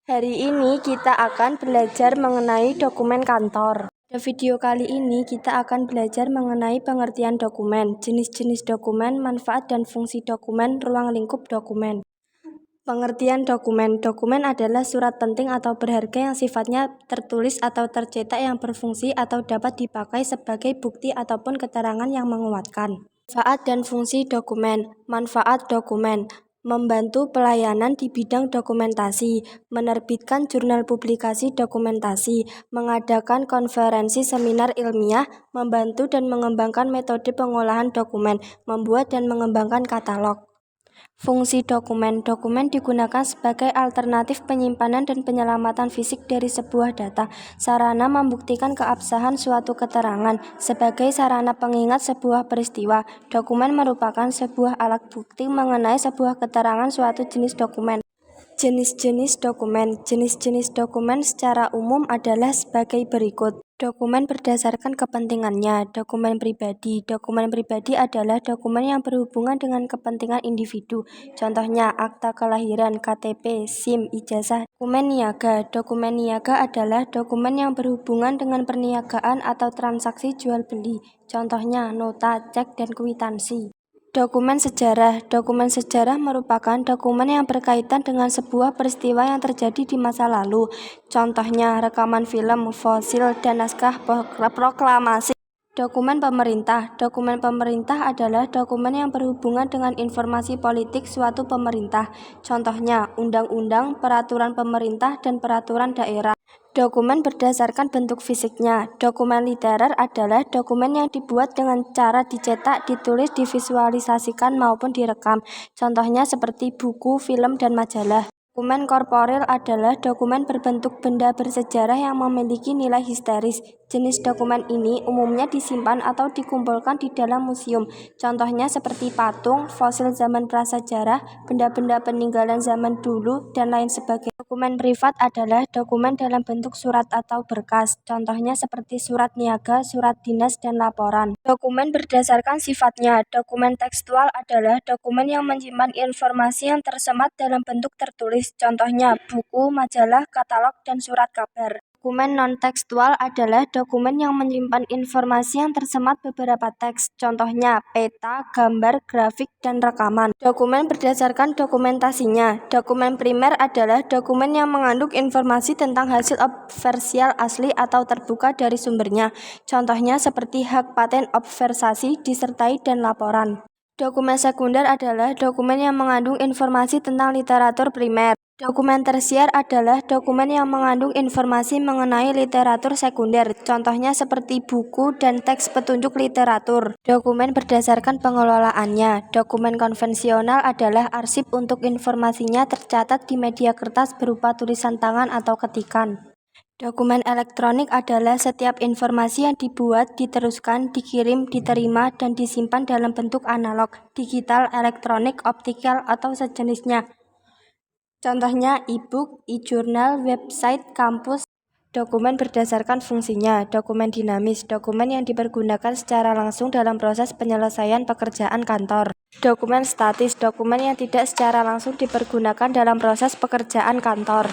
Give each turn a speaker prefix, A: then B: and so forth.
A: Hari ini kita akan belajar mengenai dokumen kantor. Pada video kali ini kita akan belajar mengenai pengertian dokumen, jenis-jenis dokumen, manfaat dan fungsi dokumen, ruang lingkup dokumen. Pengertian dokumen. Dokumen adalah surat penting atau berharga yang sifatnya tertulis atau tercetak yang berfungsi atau dapat dipakai sebagai bukti ataupun keterangan yang menguatkan. Manfaat dan fungsi dokumen. Manfaat dokumen: membantu pelayanan di bidang dokumentasi, menerbitkan jurnal publikasi dokumentasi, mengadakan konferensi seminar ilmiah, membantu dan mengembangkan metode pengolahan dokumen, membuat dan mengembangkan katalog. Fungsi dokumen. Dokumen digunakan sebagai alternatif penyimpanan dan penyelamatan fisik dari sebuah data, sarana membuktikan keabsahan suatu keterangan, sebagai sarana pengingat sebuah peristiwa. Dokumen merupakan sebuah alat bukti mengenai sebuah keterangan suatu jenis dokumen. Jenis-jenis dokumen. Jenis-jenis dokumen secara umum adalah sebagai berikut. Dokumen berdasarkan kepentingannya. Dokumen pribadi. Dokumen pribadi adalah dokumen yang berhubungan dengan kepentingan individu. Contohnya, akta kelahiran, KTP, SIM, ijazah. Dokumen niaga. Dokumen niaga adalah dokumen yang berhubungan dengan perniagaan atau transaksi jual beli. Contohnya, nota, cek, dan kwitansi. Dokumen sejarah. Dokumen sejarah merupakan dokumen yang berkaitan dengan sebuah peristiwa yang terjadi di masa lalu. Contohnya, rekaman film, fosil, dan naskah proklamasi. Dokumen pemerintah. Dokumen pemerintah adalah dokumen yang berhubungan dengan informasi politik suatu pemerintah. Contohnya, undang-undang, peraturan pemerintah, dan peraturan daerah. Dokumen berdasarkan bentuk fisiknya. Dokumen literer adalah dokumen yang dibuat dengan cara dicetak, ditulis, divisualisasikan, maupun direkam. Contohnya seperti buku, film, dan majalah. Dokumen korporil adalah dokumen berbentuk benda bersejarah yang memiliki nilai historis. Jenis dokumen ini umumnya disimpan atau dikumpulkan di dalam museum. Contohnya seperti patung, fosil zaman prasejarah, benda-benda peninggalan zaman dulu, dan lain sebagainya. Dokumen privat adalah dokumen dalam bentuk surat atau berkas. Contohnya seperti surat niaga, surat dinas, dan laporan. Dokumen berdasarkan sifatnya. Dokumen tekstual adalah dokumen yang menyimpan informasi yang tersemat dalam bentuk tertulis. Contohnya buku, majalah, katalog, dan surat kabar. Dokumen non-tekstual adalah dokumen yang menyimpan informasi yang tersemat beberapa teks. Contohnya peta, gambar, grafik, dan rekaman. Dokumen berdasarkan dokumentasinya. Dokumen primer adalah dokumen yang mengandung informasi tentang hasil observasial asli atau terbuka dari sumbernya. Contohnya seperti hak paten observasi disertai dan laporan. Dokumen sekunder adalah dokumen yang mengandung informasi tentang literatur primer. Dokumen tersier adalah dokumen yang mengandung informasi mengenai literatur sekunder. Contohnya seperti buku dan teks petunjuk literatur. Dokumen berdasarkan pengelolaannya. Dokumen konvensional adalah arsip untuk informasinya tercatat di media kertas berupa tulisan tangan atau ketikan. Dokumen elektronik adalah setiap informasi yang dibuat, diteruskan, dikirim, diterima, dan disimpan dalam bentuk analog, digital, elektronik, optikal, atau sejenisnya. Contohnya e-book, e-jurnal, website, kampus. Dokumen berdasarkan fungsinya. Dokumen dinamis, dokumen yang dipergunakan secara langsung dalam proses penyelesaian pekerjaan kantor. Dokumen statis, dokumen yang tidak secara langsung dipergunakan dalam proses pekerjaan kantor.